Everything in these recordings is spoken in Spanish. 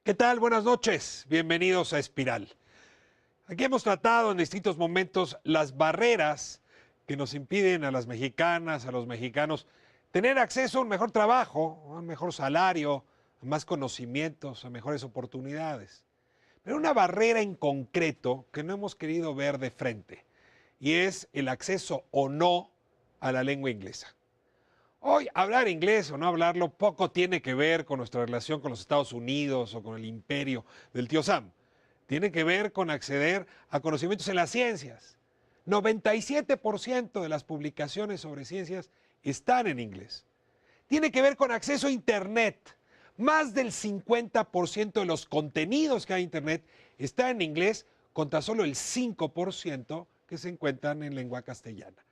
¿Qué tal? Buenas noches. Bienvenidos a Espiral. Aquí hemos tratado en distintos momentos las barreras que nos impiden a las mexicanas, a los mexicanos, tener acceso a un mejor trabajo, a un mejor salario, a más conocimientos, a mejores oportunidades. Pero una barrera en concreto que no hemos querido ver de frente, y es el acceso o no a la lengua inglesa. Hoy, hablar inglés o no hablarlo poco tiene que ver con nuestra relación con los Estados Unidos o con el imperio del tío Sam. Tiene que ver con acceder a conocimientos en las ciencias. 97% de las publicaciones sobre ciencias están en inglés. Tiene que ver con acceso a Internet. Más del 50% de los contenidos que hay en Internet está en inglés, contra solo el 5% que se encuentran en lengua castellana.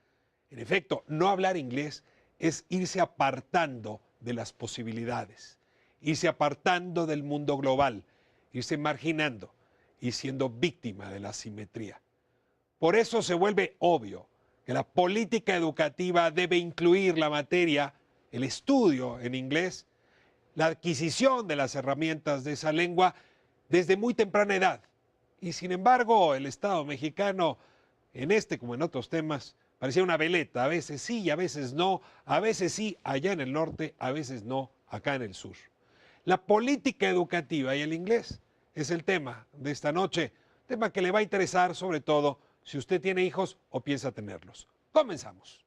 En efecto, no hablar inglés es irse apartando de las posibilidades, irse apartando del mundo global, irse marginando y siendo víctima de la asimetría. Por eso se vuelve obvio que la política educativa debe incluir la materia, el estudio en inglés, la adquisición de las herramientas de esa lengua desde muy temprana edad. Y sin embargo, el Estado mexicano, en este como en otros temas, parecía una veleta, a veces sí y a veces no, a veces sí allá en el norte, a veces no acá en el sur. La política educativa y el inglés es el tema de esta noche, tema que le va a interesar sobre todo si usted tiene hijos o piensa tenerlos. Comenzamos.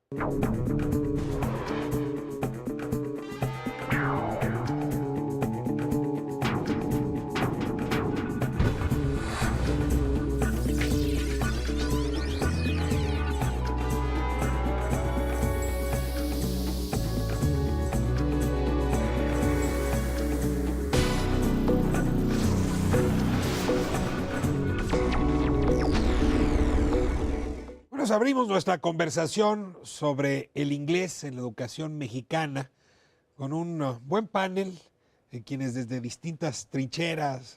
Bueno, abrimos nuestra conversación sobre el inglés en la educación mexicana con un buen panel en quienes desde distintas trincheras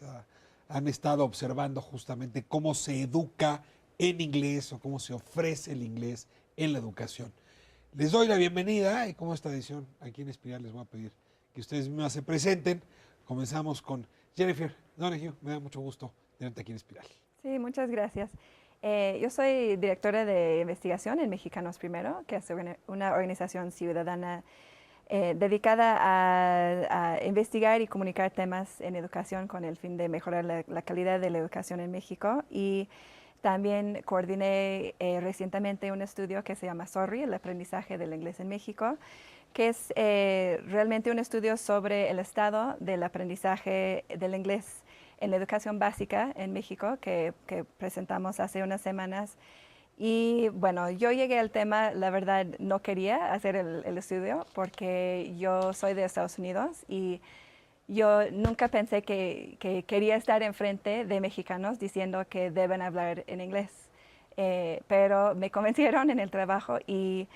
han estado observando justamente cómo se educa en inglés o cómo se ofrece el inglés en la educación. Les doy la bienvenida y como esta edición aquí en Espiral les voy a pedir que ustedes mismas se presenten. Comenzamos con Jennifer Donahue. Me da mucho gusto tenerte aquí en Espiral. Sí, muchas gracias. Yo soy directora de investigación en Mexicanos Primero, que es una organización ciudadana dedicada a investigar y comunicar temas en educación con el fin de mejorar la calidad de la educación en México. Y también coordiné recientemente un estudio que se llama SORRI, el aprendizaje del inglés en México, que es realmente un estudio sobre el estado del aprendizaje del inglés en la educación básica en México que presentamos hace unas semanas. Y bueno, yo llegué al tema, la verdad no quería hacer el estudio porque yo soy de Estados Unidos y yo nunca pensé que quería estar enfrente de mexicanos diciendo que deben hablar en inglés. Pero me convencieron en el trabajo y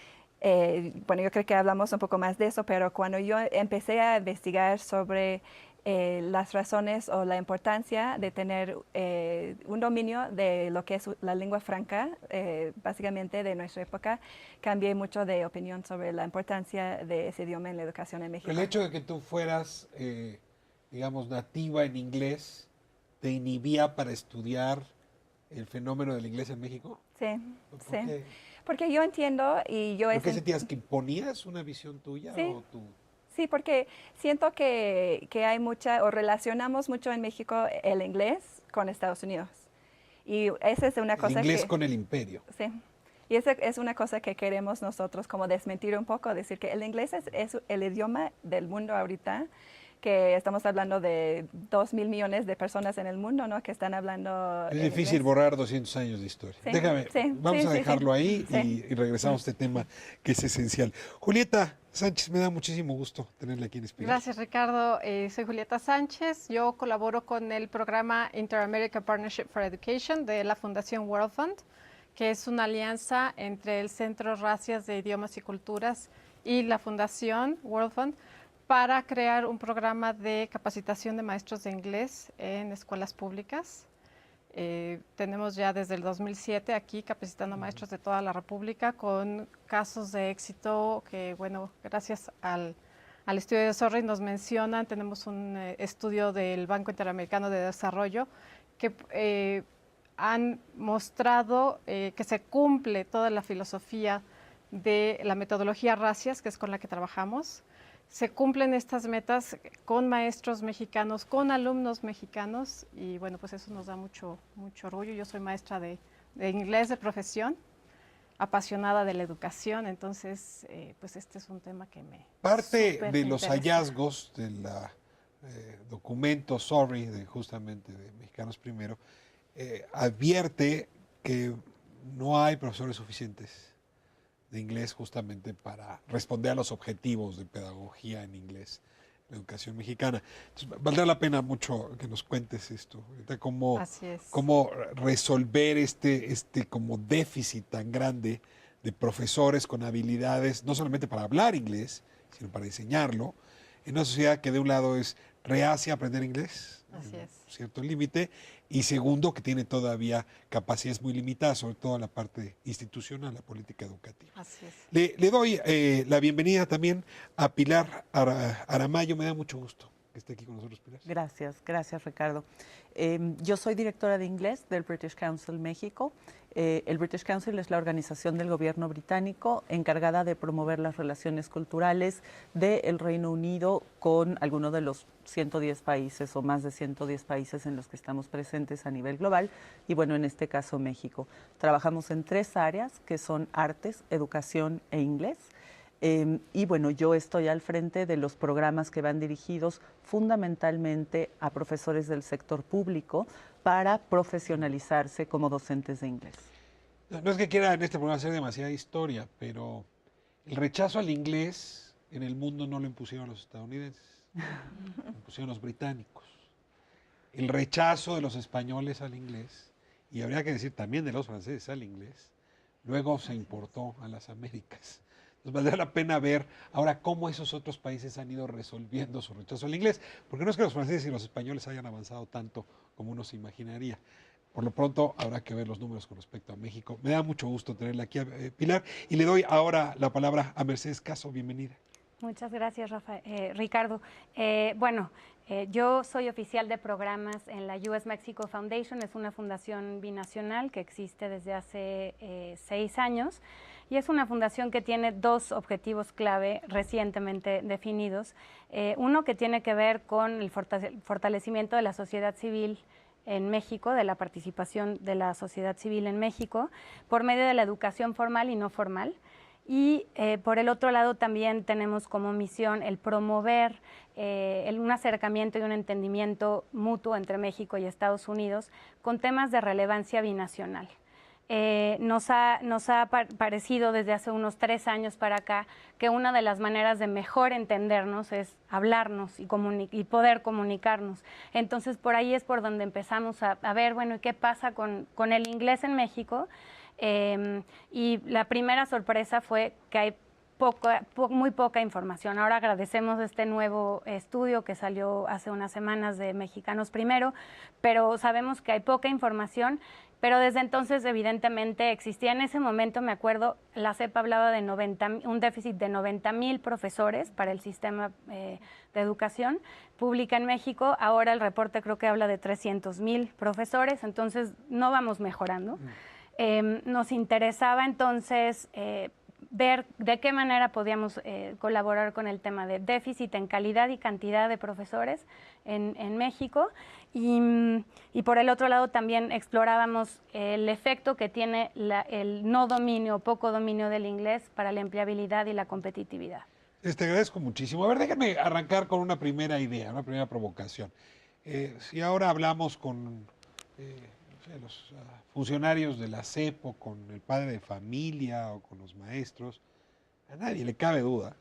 bueno, yo creo que hablamos un poco más de eso, pero cuando yo empecé a investigar sobre las razones o la importancia de tener un dominio de lo que es la lengua franca, básicamente de nuestra época, cambié mucho de opinión sobre la importancia de ese idioma en la educación en México. El hecho de que tú fueras, digamos, nativa en inglés, ¿te inhibía para estudiar el fenómeno del inglés en México? Sí, ¿Por sí. qué? Porque yo entiendo y yo ¿Por qué sentías que imponías una visión tuya sí, o tú? sí, porque siento que hay mucha, o relacionamos mucho en México el inglés con Estados Unidos. Y esa es una El cosa inglés que, con el imperio. sí, y esa es una cosa que queremos nosotros como desmentir un poco, decir que el inglés es el idioma del mundo ahorita, que estamos hablando de 2.000 millones de personas en el mundo, ¿no? Que están hablando Es en difícil inglés. borrar 200 años de historia. Sí, Déjame, sí, vamos sí, a sí, dejarlo sí, ahí sí. y regresamos a este tema que es esencial. Julieta Sánchez, me da muchísimo gusto tenerla aquí en Espiral. Gracias, Ricardo. Soy Julieta Sánchez. Yo colaboro con el programa Inter-America Partnership for Education de la Fundación World Fund, que es una alianza entre el Centro Racias de Idiomas y Culturas y la Fundación World Fund para crear un programa de capacitación de maestros de inglés en escuelas públicas. Tenemos ya desde el 2007 aquí capacitando maestros de toda la República con casos de éxito que, bueno, gracias al al estudio de Sorry nos mencionan, tenemos un estudio del Banco Interamericano de Desarrollo que han mostrado que se cumple toda la filosofía de la metodología Racias, que es con la que trabajamos. Se cumplen estas metas con maestros mexicanos, con alumnos mexicanos, y bueno, pues eso nos da mucho orgullo. Yo soy maestra de inglés de profesión, apasionada de la educación, entonces pues este es un tema que me Parte de los interesa. hallazgos del documento Sorry, justamente de Mexicanos Primero, advierte que no hay profesores suficientes de inglés justamente para responder a los objetivos de pedagogía en inglés en la educación mexicana. Entonces, valdrá la pena mucho que nos cuentes esto, ahorita Así es. cómo resolver este como déficit tan grande de profesores con habilidades, no solamente para hablar inglés, sino para enseñarlo, en una sociedad que de un lado es reacia a aprender inglés, Así es. cierto límite, y segundo, que tiene todavía capacidades muy limitadas, sobre todo en la parte institucional, la política educativa. Así es. Le doy la bienvenida también a Pilar Aramayo. Me da mucho gusto que esté aquí con nosotros, Pilar. Gracias Ricardo. Yo soy directora de inglés del British Council México. El British Council es la organización del gobierno británico encargada de promover las relaciones culturales del Reino Unido con algunos de los 110 países o más de 110 países en los que estamos presentes a nivel global y bueno, en este caso México. Trabajamos en 3 áreas que son artes, educación e inglés. Y bueno, yo estoy al frente de los programas que van dirigidos fundamentalmente a profesores del sector público para profesionalizarse como docentes de inglés. No es que quiera en este programa hacer demasiada historia, pero el rechazo al inglés en el mundo no lo impusieron los estadounidenses, lo impusieron los británicos. El rechazo de los españoles al inglés, y habría que decir también de los franceses al inglés, luego se importó a las Américas. Nos valdrá la pena ver ahora cómo esos otros países han ido resolviendo su rechazo al inglés, porque no es que los franceses y los españoles hayan avanzado tanto como uno se imaginaría. Por lo pronto habrá que ver los números con respecto a México. Me da mucho gusto tenerla aquí, Pilar, y le doy ahora la palabra a Mercedes Caso. Bienvenida. Muchas gracias, Ricardo. Yo soy oficial de programas en la US Mexico Foundation, es una fundación binacional que existe desde hace 6 años y es una fundación que tiene 2 objetivos clave recientemente definidos. Uno que tiene que ver con el fortalecimiento de la sociedad civil en México, de la participación de la sociedad civil en México, por medio de la educación formal y no formal. Y por el otro lado también tenemos como misión el promover un acercamiento y un entendimiento mutuo entre México y Estados Unidos con temas de relevancia binacional. Nos ha parecido desde hace unos 3 años para acá que una de las maneras de mejor entendernos es hablarnos y poder comunicarnos. Entonces por ahí es por donde empezamos a ver, bueno, ¿y qué pasa con el inglés en México? Y la primera sorpresa fue que hay muy poca información. Ahora agradecemos este nuevo estudio que salió hace unas semanas de Mexicanos Primero, pero sabemos que hay poca información, pero desde entonces evidentemente existía en ese momento, me acuerdo, la CEP hablaba de un déficit de 90,000 profesores para el sistema de educación pública en México. Ahora el reporte creo que habla de 300,000 profesores, entonces no vamos mejorando. Nos interesaba entonces ver de qué manera podíamos colaborar con el tema de déficit en calidad y cantidad de profesores en México y por el otro lado también explorábamos el efecto que tiene el no dominio o poco dominio del inglés para la empleabilidad y la competitividad. Te agradezco muchísimo. A ver, déjame arrancar con una primera idea, una primera provocación. Si ahora hablamos con los funcionarios de la CEP o con el padre de familia o con los maestros, a nadie le cabe duda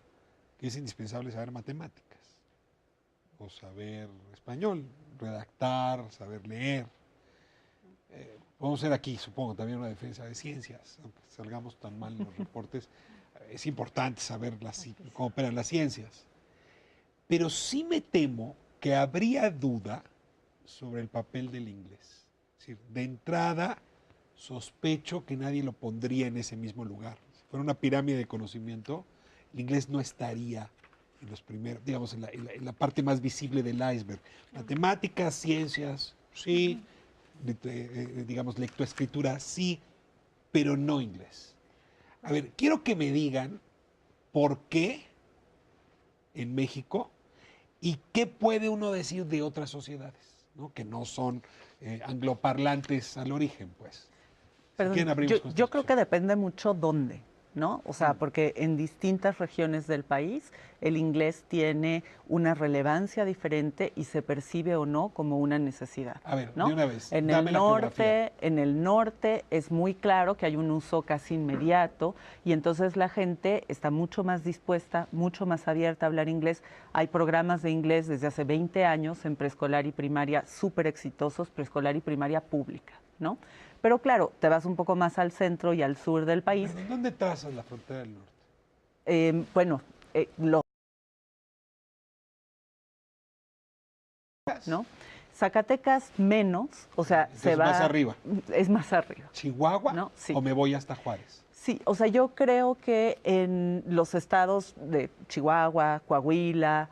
que es indispensable saber matemáticas o saber español, redactar, saber leer. Vamos a hacer aquí, supongo, también una defensa de ciencias, aunque salgamos tan mal en los reportes, es importante saber cómo operan las ciencias. Pero sí me temo que habría duda sobre el papel del inglés. Es decir, de entrada, sospecho que nadie lo pondría en ese mismo lugar. Si fuera una pirámide de conocimiento, el inglés no estaría en los primeros, digamos, en la parte más visible del iceberg. Matemáticas, ciencias, sí, digamos, lectoescritura, sí, pero no inglés. A ver, quiero que me digan por qué en México y qué puede uno decir de otras sociedades, ¿no? Que no son angloparlantes al origen, pues. Perdón, Si quieren, abrimos con esta yo creo que discusión. depende mucho dónde, ¿no? O sea, porque en distintas regiones del país el inglés tiene una relevancia diferente y se percibe o no como una necesidad. A ver, ¿no? de una vez, En dame el la geografía. en el norte es muy claro que hay un uso casi inmediato y entonces la gente está mucho más dispuesta, mucho más abierta a hablar inglés. Hay programas de inglés desde hace 20 años en preescolar y primaria súper exitosos, preescolar y primaria pública, ¿no? Pero claro, te vas un poco más al centro y al sur del país. Perdón, ¿dónde trazas la frontera del norte? Bueno, ¿no? Zacatecas menos, o sea, Entonces, se va más arriba. Es más arriba. ¿Chihuahua ¿No? Sí. o me voy hasta Juárez? Sí, o sea, yo creo que en los estados de Chihuahua, Coahuila,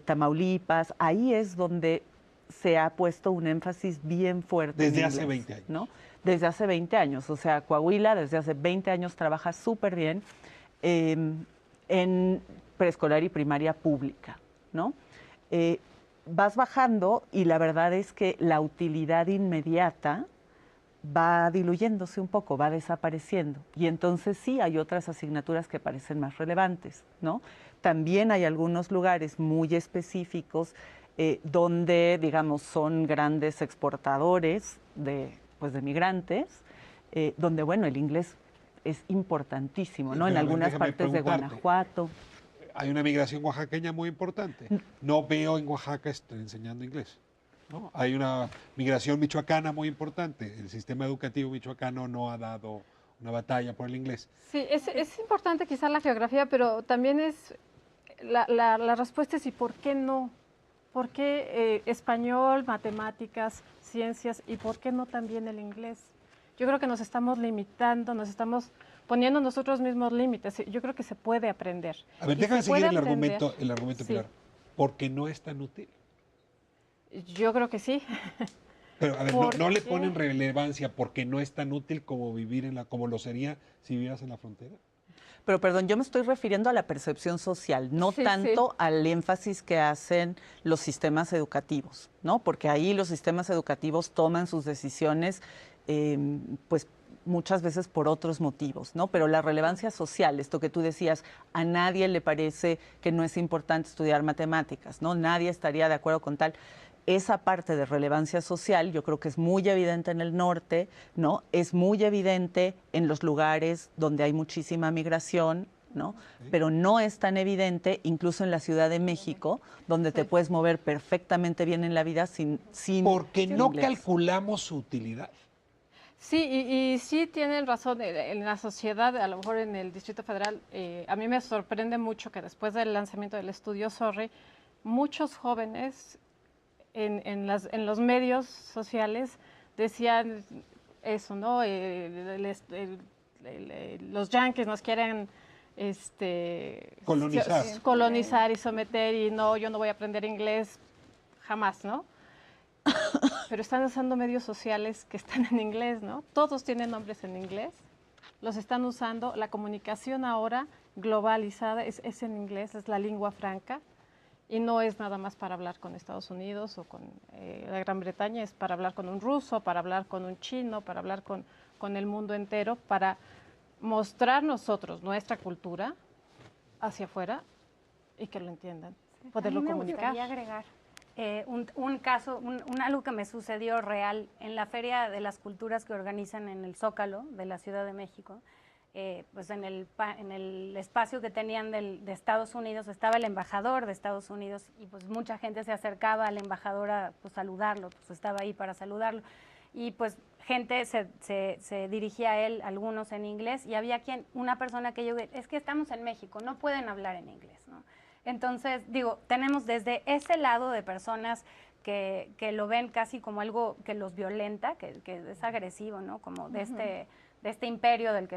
Tamaulipas, ahí es donde se ha puesto un énfasis bien fuerte. Desde en hace inglés, 20 años. ¿no? Desde hace 20 años. O sea, Coahuila desde hace 20 años trabaja súper bien en preescolar y primaria pública, ¿no? Vas bajando y la verdad es que la utilidad inmediata va diluyéndose un poco, va desapareciendo. Y entonces sí hay otras asignaturas que parecen más relevantes, ¿no? También hay algunos lugares muy específicos donde, digamos, son grandes exportadores pues, de migrantes, donde, bueno, el inglés es importantísimo, ¿no? En Pero, a ver, algunas déjame partes de preguntarte. Guanajuato. Hay una migración oaxaqueña muy importante. No veo en Oaxaca enseñando inglés, ¿no? Hay una migración michoacana muy importante. El sistema educativo michoacano no ha dado una batalla por el inglés. Sí, es importante quizá la geografía, pero también es la respuesta es ¿y por qué no? ¿Por qué español, matemáticas, ciencias y por qué no también el inglés? Yo creo que nos estamos limitando, nos estamos poniendo nosotros mismos límites. Yo creo que se puede aprender. A ver, Y déjame se puede seguir aprender. el argumento, Sí. Pilar. Porque no es tan útil. Yo creo que sí. Pero, a ver, ¿Por no le qué? ponen relevancia porque no es tan útil como como lo sería si vivieras en la frontera. Pero perdón, yo me estoy refiriendo a la percepción social, no Sí, tanto sí. al énfasis que hacen los sistemas educativos, ¿no? Porque ahí los sistemas educativos toman sus decisiones, pues muchas veces por otros motivos, ¿no? Pero la relevancia social, esto que tú decías, a nadie le parece que no es importante estudiar matemáticas, ¿no? Nadie estaría de acuerdo con tal. Esa parte de relevancia social yo creo que es muy evidente en el norte, ¿no? Es muy evidente en los lugares donde hay muchísima migración, ¿no? Pero no es tan evidente incluso en la Ciudad de México, donde te puedes mover perfectamente bien en la vida sin Porque no inglés. calculamos su utilidad. Sí, y sí tienen razón, en la sociedad, a lo mejor en el Distrito Federal, a mí me sorprende mucho que después del lanzamiento del estudio SORRI, muchos jóvenes en los medios sociales decían eso, ¿no? Los yanquis nos quieren colonizar y someter y no, yo no voy a aprender inglés jamás, ¿no? Pero están usando medios sociales que están en inglés, ¿no? Todos tienen nombres en inglés, los están usando. La comunicación ahora globalizada es en inglés, es la lengua franca y no es nada más para hablar con Estados Unidos o con la Gran Bretaña, es para hablar con un ruso, para hablar con un chino, para hablar con el mundo entero, para mostrar nosotros nuestra cultura hacia afuera y que lo entiendan, poderlo A mí me comunicar. gustaría agregar un caso, algo que me sucedió real en la Feria de las Culturas que organizan en el Zócalo de la Ciudad de México. Pues en el espacio que tenían de Estados Unidos estaba el embajador de Estados Unidos y pues mucha gente se acercaba al embajador a pues, saludarlo, pues estaba ahí para saludarlo. Y pues gente se dirigía a él, algunos en inglés, y había una persona que yo, es que estamos en México, no pueden hablar en inglés, ¿no? Entonces, digo, tenemos desde ese lado de personas que lo ven casi como algo que los violenta, que es agresivo, ¿no? Como de este imperio al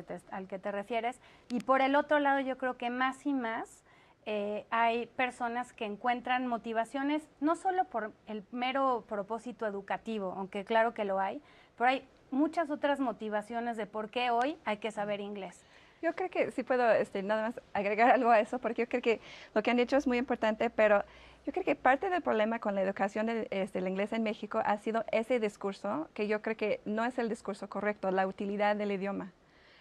que te refieres. Y por el otro lado, yo creo que más y más hay personas que encuentran motivaciones no solo por el mero propósito educativo, aunque claro que lo hay, pero hay muchas otras motivaciones de por qué hoy hay que saber inglés. Yo creo que sí puedo nada más agregar algo a eso, porque yo creo que lo que han dicho es muy importante, pero yo creo que parte del problema con la educación del inglés en México ha sido ese discurso, que yo creo que no es el discurso correcto, la utilidad del idioma.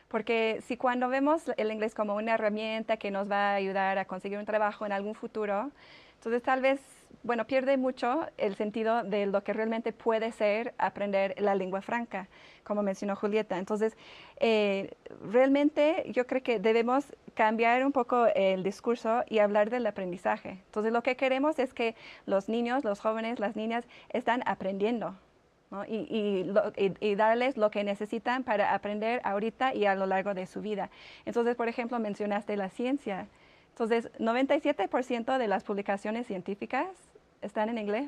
Porque si cuando vemos el inglés como una herramienta que nos va a ayudar a conseguir un trabajo en algún futuro, entonces tal vez, bueno, pierde mucho el sentido de lo que realmente puede ser aprender la lengua franca, como mencionó Julieta. Entonces, realmente yo creo que debemos cambiar un poco el discurso y hablar del aprendizaje. Entonces, lo que queremos es que los niños, los jóvenes, las niñas están aprendiendo, ¿no? Y darles lo que necesitan para aprender ahorita y a lo largo de su vida. Entonces, por ejemplo, mencionaste la ciencia. Entonces, 97% de las publicaciones científicas están en inglés.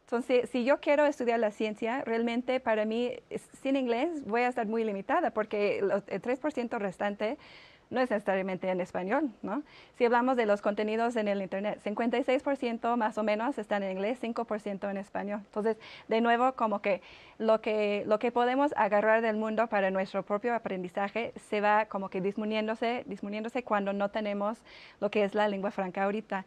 Entonces, si yo quiero estudiar la ciencia, realmente para mí, sin inglés, voy a estar muy limitada porque el 3% restante no es necesariamente en español, ¿no? Si hablamos de los contenidos en el Internet, 56% más o menos están en inglés, 5% en español. Entonces, de nuevo, como que lo que podemos agarrar del mundo para nuestro propio aprendizaje se va como que disminuyéndose cuando no tenemos lo que es la lengua franca ahorita.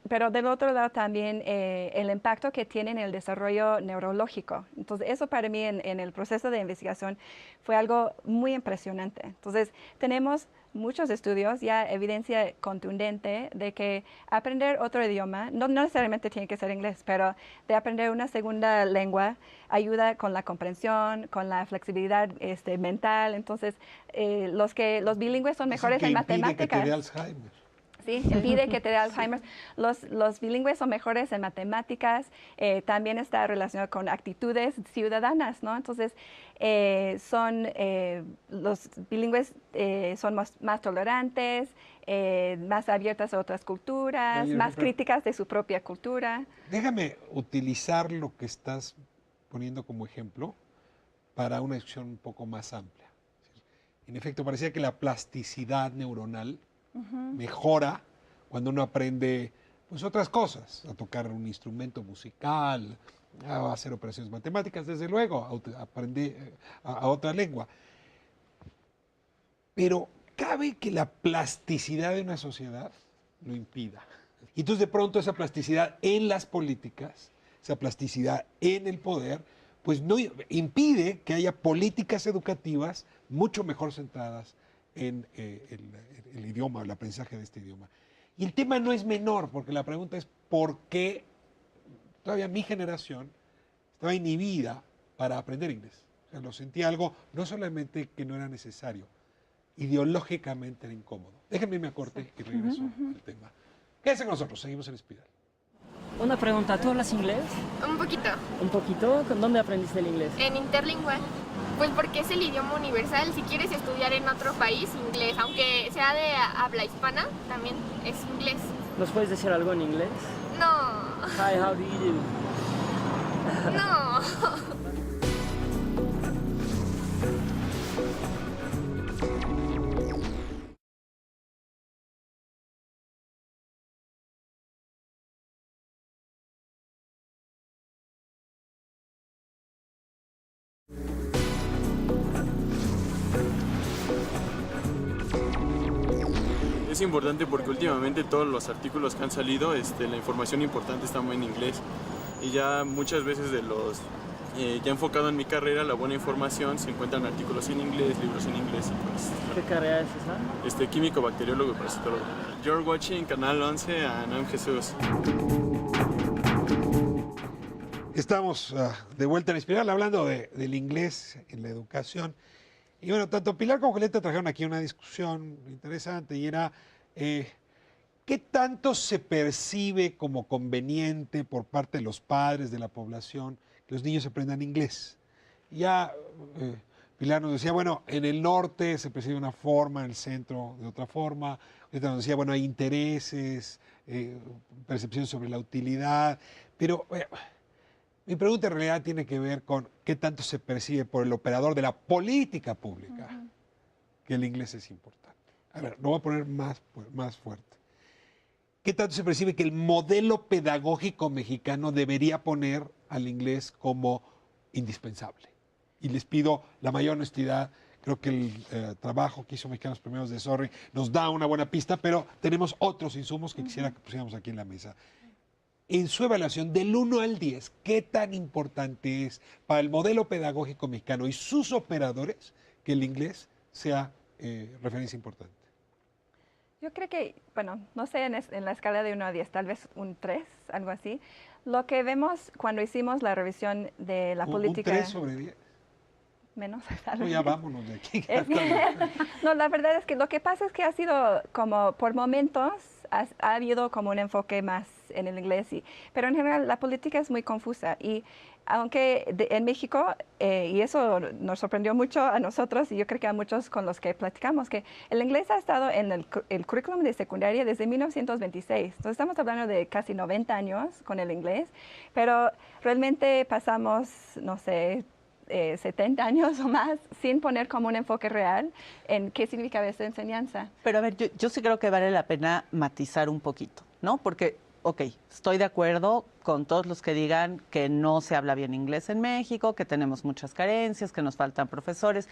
Pero del otro lado también el impacto que tiene en el desarrollo neurológico. Entonces, eso para mí en el proceso de investigación fue algo muy impresionante. Entonces, tenemos muchos estudios, ya evidencia contundente de que aprender otro idioma, no necesariamente tiene que ser inglés, pero de aprender una segunda lengua ayuda con la comprensión, con la flexibilidad mental. Entonces, los bilingües son mejores en matemáticas. Que te dé Alzheimer. Sí, impide que te dé Alzheimer. Los bilingües son mejores en matemáticas, también está relacionado con actitudes ciudadanas, ¿no? Entonces, los bilingües son más tolerantes, más abiertas a otras culturas, Oye, más pero críticas de su propia cultura. déjame utilizar lo que estás poniendo como ejemplo para una discusión un poco más amplia. En efecto, parecía que la plasticidad neuronal mejora cuando uno aprende pues, otras cosas, a tocar un instrumento musical, a hacer operaciones matemáticas, desde luego, a aprender a otra lengua. Pero cabe que la plasticidad de una sociedad lo impida. Y entonces de pronto esa plasticidad en las políticas, esa plasticidad en el poder, pues no impide que haya políticas educativas mucho mejor centradas en el idioma, el aprendizaje de este idioma. Y el tema no es menor, porque la pregunta es por qué todavía mi generación estaba inhibida para aprender inglés. O sea, lo sentía algo, no solamente que no era necesario, ideológicamente era incómodo. Déjenme irme a corte y regreso al tema. Quédense con nosotros, seguimos en Espiral. Una pregunta, ¿tú hablas inglés? Un poquito. ¿Un poquito? ¿Dónde aprendiste el inglés? En Interlingual. Pues porque es el idioma universal. Si quieres estudiar en otro país, inglés. Aunque sea de habla hispana, también es inglés. ¿Nos puedes decir algo en inglés? No. Hi, how do you do? No. Es importante porque últimamente todos los artículos que han salido, la información importante está muy en inglés y ya muchas veces ya enfocado en mi carrera, la buena información, se encuentran artículos en inglés, libros en inglés y pues... ¿Qué carrera es esa? Químico, bacteriólogo y parasitólogo. You're watching Canal 11 and I'm Jesús. Estamos de vuelta en Espiral hablando del inglés en la educación. Y bueno, tanto Pilar como Julieta trajeron aquí una discusión interesante y era ¿qué tanto se percibe como conveniente por parte de los padres, de la población, que los niños aprendan inglés? Ya Pilar nos decía, bueno, en el norte se percibe de una forma, en el centro de otra forma. Julieta nos decía, bueno, hay intereses, percepción sobre la utilidad, pero... mi pregunta en realidad tiene que ver con qué tanto se percibe por el operador de la política pública que el inglés es importante. A ver, lo voy a poner más fuerte. ¿qué tanto se percibe que el modelo pedagógico mexicano debería poner al inglés como indispensable? Y les pido la mayor honestidad. Creo que el trabajo que hizo Mexicanos Primeros de Sorry nos da una buena pista, pero tenemos otros insumos que quisiera que pusiéramos aquí en la mesa. En su evaluación, del 1 al 10, ¿qué tan importante es para el modelo pedagógico mexicano y sus operadores que el inglés sea referencia importante? Yo creo que, bueno, no sé, en la escala de 1 a 10, tal vez un 3, algo así. Lo que vemos cuando hicimos la revisión de la política... ¿Un 3 sobre 10? Menos. No, ya vámonos de aquí. No, la verdad es que lo que pasa es que ha sido como, por momentos, ha habido como un enfoque más en el inglés, pero en general la política es muy confusa. Y aunque en México, y eso nos sorprendió mucho a nosotros y yo creo que a muchos con los que platicamos, que el inglés ha estado en el currículum de secundaria desde 1926. Entonces estamos hablando de casi 90 años con el inglés, pero realmente pasamos, no sé, 70 años o más sin poner como un enfoque real en qué significa esta enseñanza. Pero a ver, yo sí creo que vale la pena matizar un poquito, ¿no? Porque, ok, estoy de acuerdo con todos los que digan que no se habla bien inglés en México, que tenemos muchas carencias, que nos faltan profesores,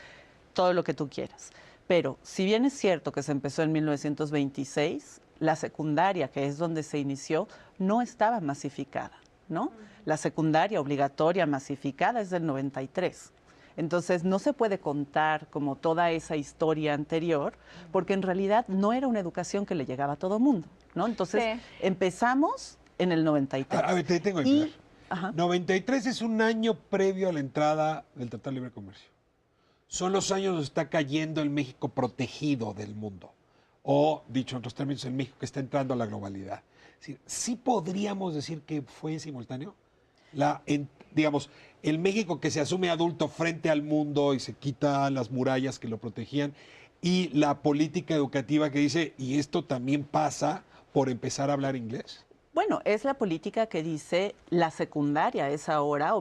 todo lo que tú quieras. Pero si bien es cierto que se empezó en 1926, la secundaria, que es donde se inició, no estaba masificada, ¿no? La secundaria obligatoria masificada es del 93. Entonces, no se puede contar como toda esa historia anterior, porque en realidad no era una educación que le llegaba a todo mundo, ¿no? Entonces, Sí. Empezamos en el 93. A ver, te tengo que explicar. 93 es un año previo a la entrada del Tratado de Libre Comercio. Son los años donde está cayendo el México protegido del mundo. O, dicho en otros términos, el México que está entrando a la globalidad. Es decir, ¿sí podríamos decir que fue en simultáneo? Digamos, el México que se asume adulto frente al mundo y se quita las murallas que lo protegían, y la política educativa que dice, y esto también pasa por empezar a hablar inglés. Bueno, es la política que dice la secundaria es ahora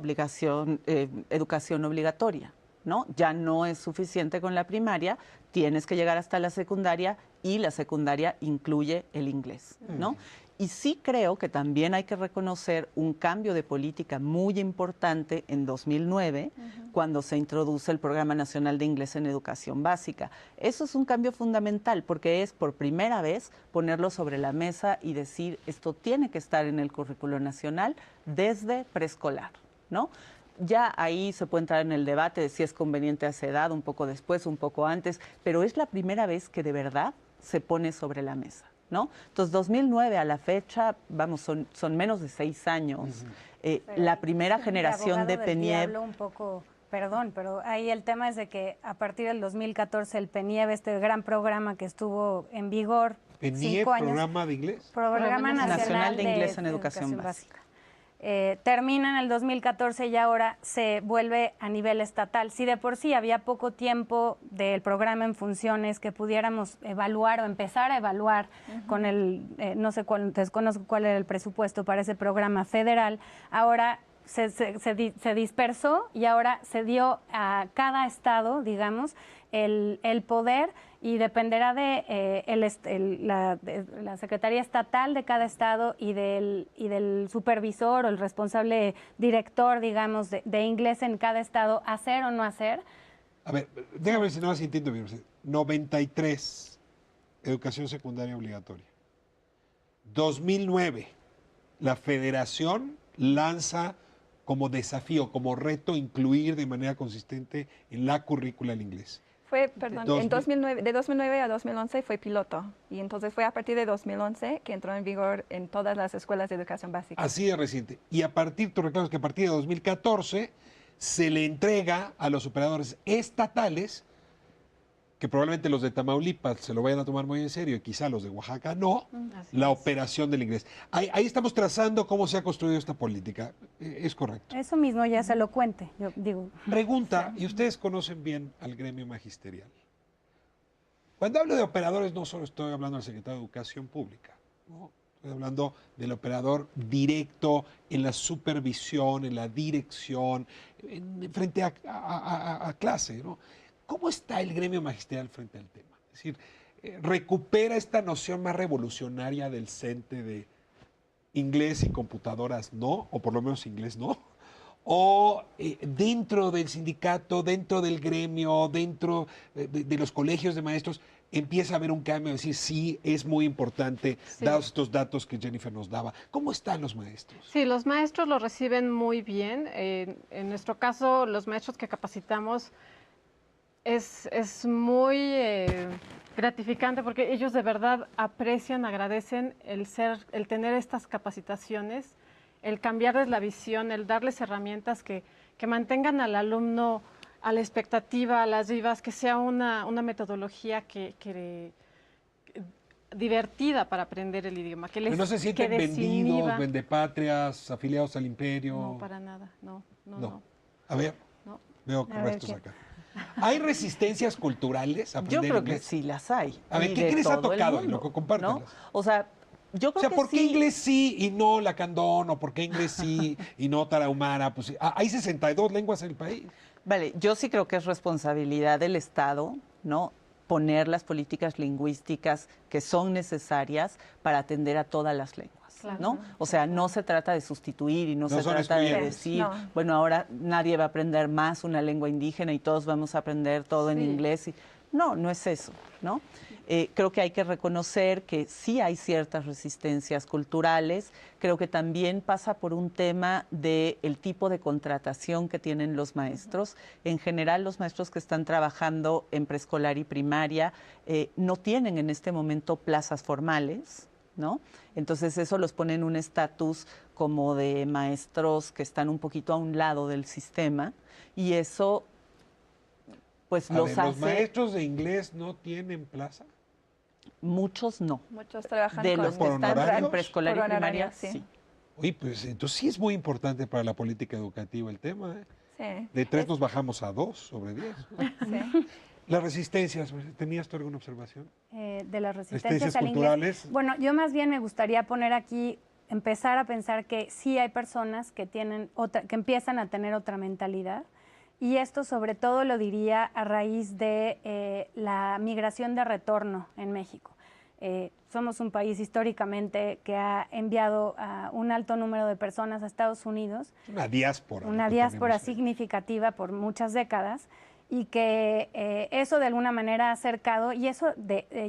educación obligatoria, ¿no? Ya no es suficiente con la primaria, tienes que llegar hasta la secundaria y la secundaria incluye el inglés, ¿no? Y sí creo que también hay que reconocer un cambio de política muy importante en 2009, cuando se introduce el Programa Nacional de Inglés en Educación Básica. Eso es un cambio fundamental porque es por primera vez ponerlo sobre la mesa y decir esto tiene que estar en el currículo nacional desde preescolar, ¿no? Ya ahí se puede entrar en el debate de si es conveniente a esa edad, un poco después, un poco antes, pero es la primera vez que de verdad se pone sobre la mesa, ¿no? Entonces, 2009 a la fecha, vamos, son menos de 6 años. La primera generación de PENIEV... un poco, perdón, pero ahí el tema es de que a partir del 2014 el PENIEV, este gran programa que estuvo en vigor, ¿PENIEV, 5 años, programa de inglés? Programa Nacional de Inglés en Educación Básica. Termina en el 2014 y ahora se vuelve a nivel estatal. Si de por sí había poco tiempo del programa en funciones que pudiéramos evaluar o empezar a evaluar con el, no sé cuál, desconozco cuál era el presupuesto para ese programa federal, ahora se dispersó y ahora se dio a cada estado, digamos, el poder y dependerá de la Secretaría Estatal de cada estado y del supervisor o el responsable director, digamos, de inglés en cada estado, hacer o no hacer. A ver, déjame ver si no más entiendo bien. 93, educación secundaria obligatoria. 2009, la federación lanza como desafío, como reto, incluir de manera consistente en la currícula el inglés. Fue, perdón, en 2009, de 2009 a 2011 fue piloto y entonces fue a partir de 2011 que entró en vigor en todas las escuelas de educación básica. Así de reciente. Y a partir, tú reclamas que a partir de 2014 se le entrega a los operadores estatales, que probablemente los de Tamaulipas se lo vayan a tomar muy en serio y quizá los de Oaxaca no, la operación del inglés. Ahí estamos trazando cómo se ha construido esta política. Es correcto. Eso mismo ya es elocuente, yo digo. Pregunta, y ustedes conocen bien al gremio magisterial. Cuando hablo de operadores, no solo estoy hablando del secretario de Educación Pública, ¿no? Estoy hablando del operador directo en la supervisión, en la dirección, frente a clase, ¿no? ¿Cómo está el gremio magisterial frente al tema? Es decir, recupera esta noción más revolucionaria del CENTE de inglés y computadoras no, o por lo menos inglés no, o dentro del sindicato, dentro del gremio, dentro de los colegios de maestros, empieza a haber un cambio, decir, sí, es muy importante, dados estos datos que Jennifer nos daba. ¿Cómo están los maestros? Sí, los maestros lo reciben muy bien. En nuestro caso, los maestros que capacitamos es muy gratificante porque ellos de verdad aprecian, agradecen el tener estas capacitaciones, el cambiarles la visión, el darles herramientas que mantengan al alumno a la expectativa, a las vivas, que sea una metodología divertida para aprender el idioma. Que no se sienten vendidos, vendepatrias, afiliados al imperio. No, para nada, no. A ver, veo correctos acá. ¿Hay resistencias culturales a aprender Yo creo inglés? que sí las hay. A ver, ¿qué les ha tocado? Compártelas. ¿No? O sea, yo creo ¿por qué sí. inglés sí y no lacandón? ¿O por qué inglés sí y no tarahumara? Pues hay 62 lenguas en el país. Vale, yo sí creo que es responsabilidad del Estado, ¿no?, poner las políticas lingüísticas que son necesarias para atender a todas las lenguas, ¿no? O sea, no se trata de sustituir y no se trata de decir, bueno, ahora nadie va a aprender más una lengua indígena y todos vamos a aprender todo en inglés. No, no es eso, ¿no? Creo que hay que reconocer que sí hay ciertas resistencias culturales. Creo que también pasa por un tema del tipo de contratación que tienen los maestros. En general, los maestros que están trabajando en preescolar y primaria no tienen en este momento plazas formales, ¿no? Entonces eso los pone en un estatus como de maestros que están un poquito a un lado del sistema y eso pues los hace... ¿Los maestros de inglés no tienen plaza? Muchos no. Muchos trabajan de los que están en preescolar y primaria, sí. Oye, pues entonces sí es muy importante para la política educativa el tema, ¿eh? Sí. De 3 nos bajamos a 2 sobre 10. Sí. Las resistencias, ¿tenías tú alguna observación? De las resistencias al culturales. Inglés. Bueno, yo más bien me gustaría poner aquí, empezar a pensar que sí hay personas que tienen que empiezan a tener otra mentalidad. Y esto sobre todo lo diría a raíz de la migración de retorno en México. Somos un país históricamente que ha enviado a un alto número de personas a Estados Unidos. Una diáspora. Una diáspora significativa por muchas décadas y que eso de alguna manera ha acercado y eso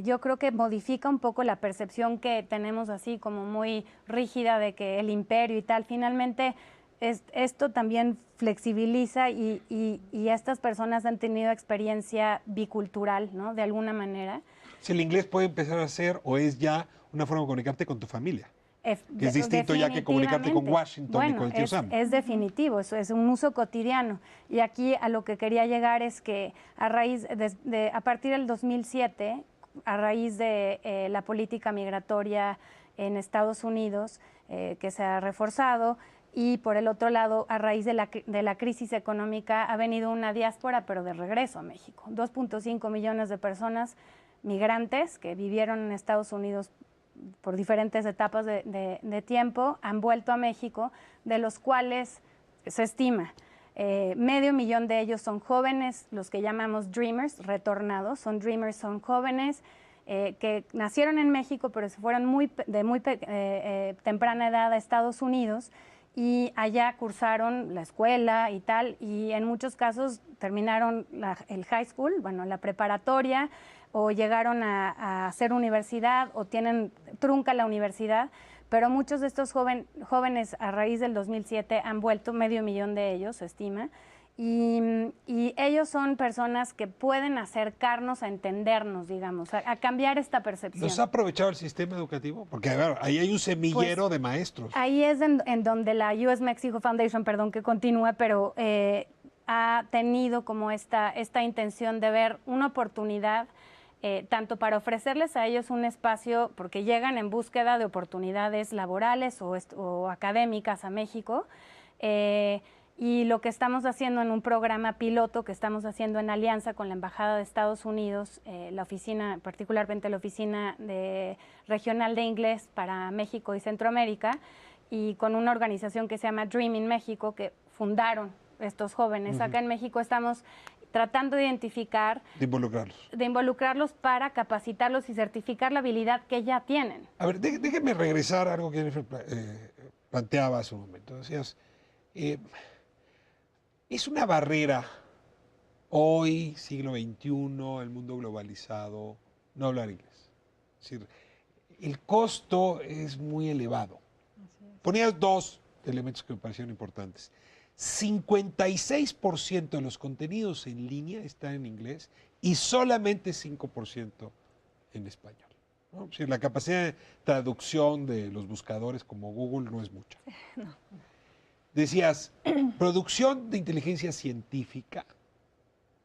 yo creo que modifica un poco la percepción que tenemos así como muy rígida de que el imperio y tal. Finalmente esto también flexibiliza y estas personas han tenido experiencia bicultural, ¿no? De alguna manera. Si el inglés puede empezar a ser o es ya una forma de comunicarte con tu familia. Que es distinto ya que comunicarte con Washington y con el tío Sam. Es definitivo, eso es un uso cotidiano. Y aquí a lo que quería llegar es que a partir del 2007, a raíz de la política migratoria en Estados Unidos, que se ha reforzado, y por el otro lado, a raíz de la crisis económica, ha venido una diáspora, pero de regreso a México. 2.5 millones de personas migrantes que vivieron en Estados Unidos por diferentes etapas de tiempo, han vuelto a México, de los cuales se estima medio millón de ellos son jóvenes, los que llamamos dreamers, retornados. Son dreamers, son jóvenes que nacieron en México, pero se fueron de muy temprana edad a Estados Unidos y allá cursaron la escuela y tal, y en muchos casos terminaron el high school, bueno, la preparatoria, o llegaron a hacer universidad, o tienen trunca la universidad, pero muchos de estos jóvenes a raíz del 2007 han vuelto, medio millón de ellos, se estima, y ellos son personas que pueden acercarnos a entendernos, digamos, a cambiar esta percepción. ¿Los ha aprovechado el sistema educativo? Porque ahí hay un semillero de maestros. Ahí es en donde la US Mexico Foundation, perdón que continúe, pero ha tenido como esta intención de ver una oportunidad tanto para ofrecerles a ellos un espacio, porque llegan en búsqueda de oportunidades laborales o académicas a México, y lo que estamos haciendo en un programa piloto que estamos haciendo en alianza con la Embajada de Estados Unidos, la oficina, particularmente la oficina regional de inglés para México y Centroamérica, y con una organización que se llama Dream in México, que fundaron estos jóvenes. Acá en México estamos tratando de identificar, De involucrarlos. para capacitarlos y certificar la habilidad que ya tienen. A ver, déjeme regresar a algo que Jennifer planteaba hace un momento. Decías, es una barrera hoy, siglo XXI, el mundo globalizado, no hablar inglés. Es decir, el costo es muy elevado. Ponías dos elementos que me parecieron importantes. 56% de los contenidos en línea están en inglés y solamente 5% en español, ¿no? O sea, la capacidad de traducción de los buscadores como Google no es mucha. No. Decías, producción de inteligencia científica,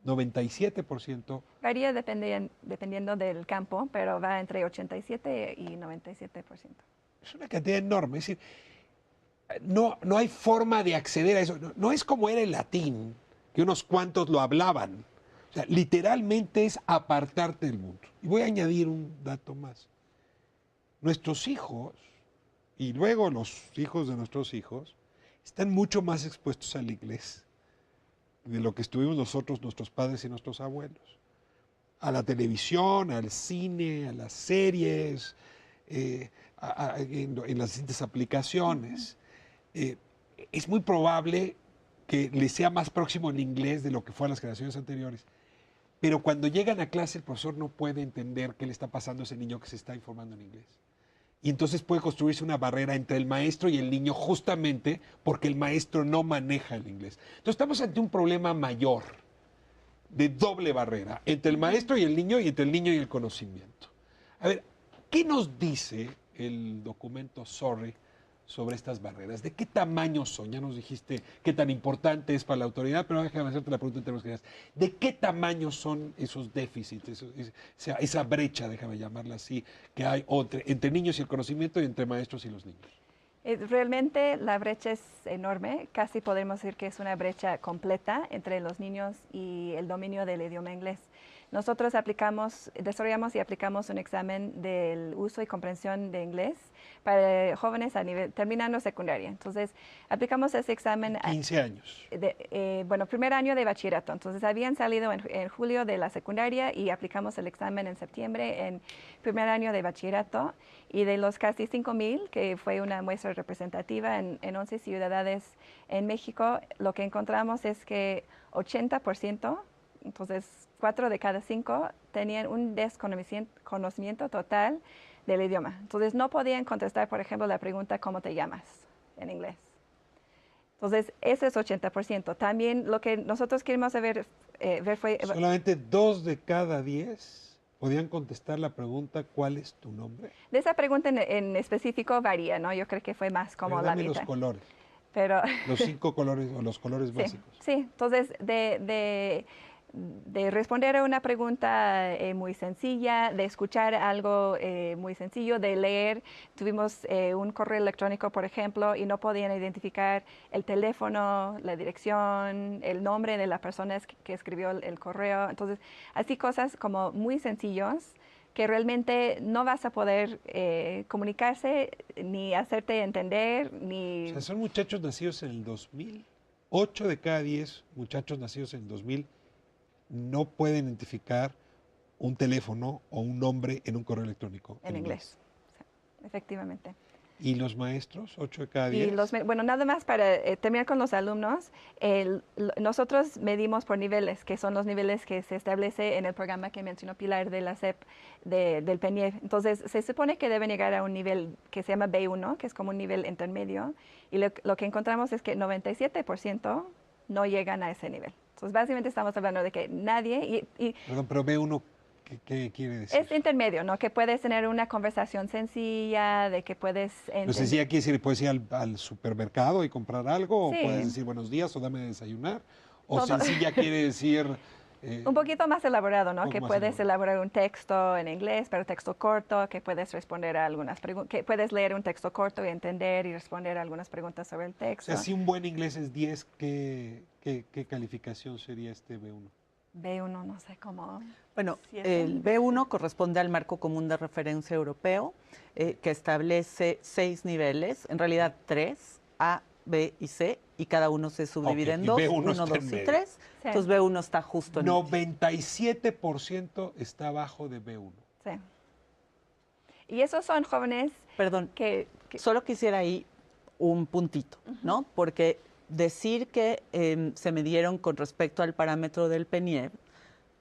97%. Varía dependiendo del campo, pero va entre 87 y 97%. Es una cantidad enorme. Es decir, no hay forma de acceder a eso. No es como era el latín, que unos cuantos lo hablaban. O sea, literalmente es apartarte del mundo. Y voy a añadir un dato más. Nuestros hijos, y luego los hijos de nuestros hijos, están mucho más expuestos al inglés de lo que estuvimos nosotros, nuestros padres y nuestros abuelos. A la televisión, al cine, a las series, en las distintas aplicaciones. Es muy probable que les sea más próximo el inglés de lo que fue a las generaciones anteriores. Pero cuando llegan a clase, el profesor no puede entender qué le está pasando a ese niño que se está informando en inglés. Y entonces puede construirse una barrera entre el maestro y el niño justamente porque el maestro no maneja el inglés. Entonces estamos ante un problema mayor, de doble barrera, entre el maestro y el niño y entre el niño y el conocimiento. A ver, ¿qué nos dice el documento SORRI sobre estas barreras? ¿De qué tamaño son? Ya nos dijiste qué tan importante es para la autoridad, pero déjame hacerte la pregunta en términos generales. ¿De qué tamaño son esos déficits, esa brecha, déjame llamarla así, que hay entre niños y el conocimiento y entre maestros y los niños? Realmente la brecha es enorme, casi podemos decir que es una brecha completa entre los niños y el dominio del idioma inglés. Nosotros desarrollamos y aplicamos un examen del uso y comprensión de inglés para jóvenes terminando secundaria. Entonces, aplicamos ese examen. 15 años. Primer año de bachillerato. Entonces, habían salido en julio de la secundaria y aplicamos el examen en septiembre en primer año de bachillerato. Y de los casi 5,000, que fue una muestra representativa en 11 ciudades en México, lo que encontramos es que 80%, entonces 4 de cada 5, tenían un desconocimiento total del idioma. Entonces no podían contestar, por ejemplo, la pregunta ¿cómo te llamas? En inglés. Entonces ese es 80%. También lo que nosotros queremos ver fue... Solamente 2 de cada 10 podían contestar la pregunta ¿cuál es tu nombre? De esa pregunta en específico varía, ¿no? Yo creo que fue más como la mitad. Los colores. Pero los 5 colores o los colores básicos. Sí, entonces de responder a una pregunta muy sencilla, de escuchar algo muy sencillo, de leer. Tuvimos un correo electrónico, por ejemplo, y no podían identificar el teléfono, la dirección, el nombre de la persona que escribió el correo. Entonces, así cosas como muy sencillos que realmente no vas a poder comunicarse ni hacerte entender, ni... O sea, son muchachos nacidos en el 2000. 8 de cada 10 muchachos nacidos en el 2000 no pueden identificar un teléfono o un nombre en un correo electrónico. En inglés. Sí, efectivamente. ¿Y los maestros? 8 de cada 10. Bueno, nada más para terminar con los alumnos, nosotros medimos por niveles, que son los niveles que se establece en el programa que mencionó Pilar de la SEP, del PENIEV. Entonces, se supone que deben llegar a un nivel que se llama B1, que es como un nivel intermedio, y lo que encontramos es que 97% no llegan a ese nivel. Entonces, básicamente estamos hablando de que nadie... Perdón, pero B1, ¿qué quiere decir? Es intermedio, ¿no? Que puedes tener una conversación sencilla, de que puedes... Pero sencilla quiere decir, puedes ir al supermercado y comprar algo, sí. O puedes decir buenos días o dame de desayunar, o sencilla quiere decir... un poquito más elaborado, ¿no? Que puedes elaborar un texto en inglés, pero texto corto, que puedes responder a algunas preguntas, que puedes leer un texto corto y entender y responder a algunas preguntas sobre el texto. O sea, si un buen inglés es 10, ¿qué calificación sería este B1? B1, no sé cómo... Bueno, el B1 corresponde al marco común de referencia europeo, que establece 6 niveles, en realidad 3, A, B y C, y cada uno se subdivide Ok, en y dos, B1 1, está 2 en y medio. 3. Sí. Entonces B1 está justo en medio. 97% está abajo de B1. Sí. Y esos son jóvenes Perdón, que solo quisiera ahí un puntito, ¿no? Porque decir que se midieron con respecto al parámetro del PENIEB,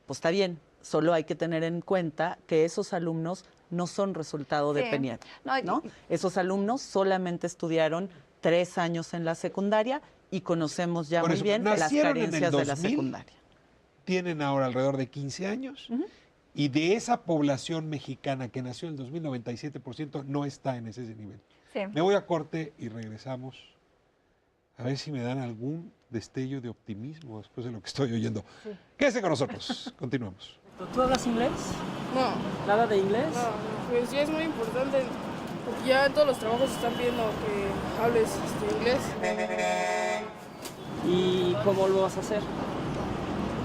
pues está bien, solo hay que tener en cuenta que esos alumnos no son resultado de Sí. PENIEB, No, ¿no? Esos alumnos solamente estudiaron 3 años en la secundaria y conocemos ya Por muy eso, bien las nacieron en el carencias de la 2000. secundaria. Tienen ahora alrededor de 15 años y de esa población mexicana que nació en el 2000, 97% no está en ese nivel. sí. Me voy a corte y regresamos a ver si me dan algún destello de optimismo después de lo que estoy oyendo. Quédese con nosotros, continuamos. ¿Tú hablas inglés? No, ¿Nada de inglés? no, pues sí es muy importante, porque ya en todos los trabajos están pidiendo que hables inglés. ¿Y cómo lo vas a hacer?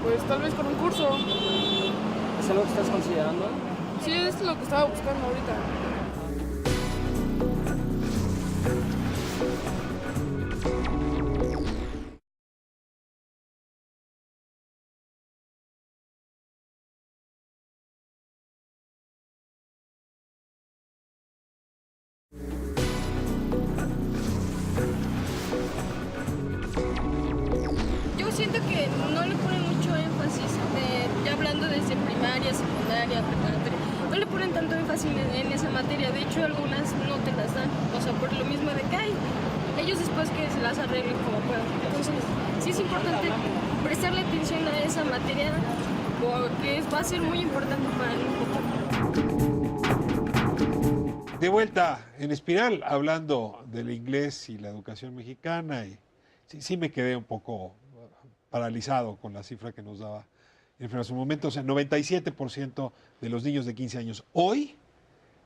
Pues tal vez con un curso. ¿Es algo que estás considerando? Sí, es lo que estaba buscando ahorita. Yo siento que no le ponen mucho énfasis, ya hablando desde primaria, secundaria, preparatoria, no le ponen tanto énfasis en esa materia, de hecho algunas no te las dan, o sea, por lo mismo de que hay, ellos después que se las arreglen como puedan. Entonces, sí es importante prestarle atención a esa materia, porque va a ser muy importante para el futuro. De vuelta en Espiral, hablando del inglés y la educación mexicana, y sí me quedé un poco paralizado con la cifra que nos daba en su momento. O sea, 97% de los niños de 15 años hoy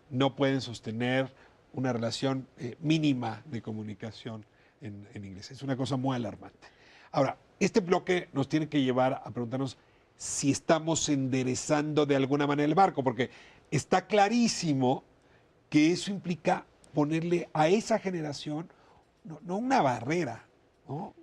no pueden sostener una relación mínima de comunicación en inglés. Es una cosa muy alarmante. Ahora, este bloque nos tiene que llevar a preguntarnos si estamos enderezando de alguna manera el barco, porque está clarísimo que eso implica ponerle a esa generación no una barrera, ¿no?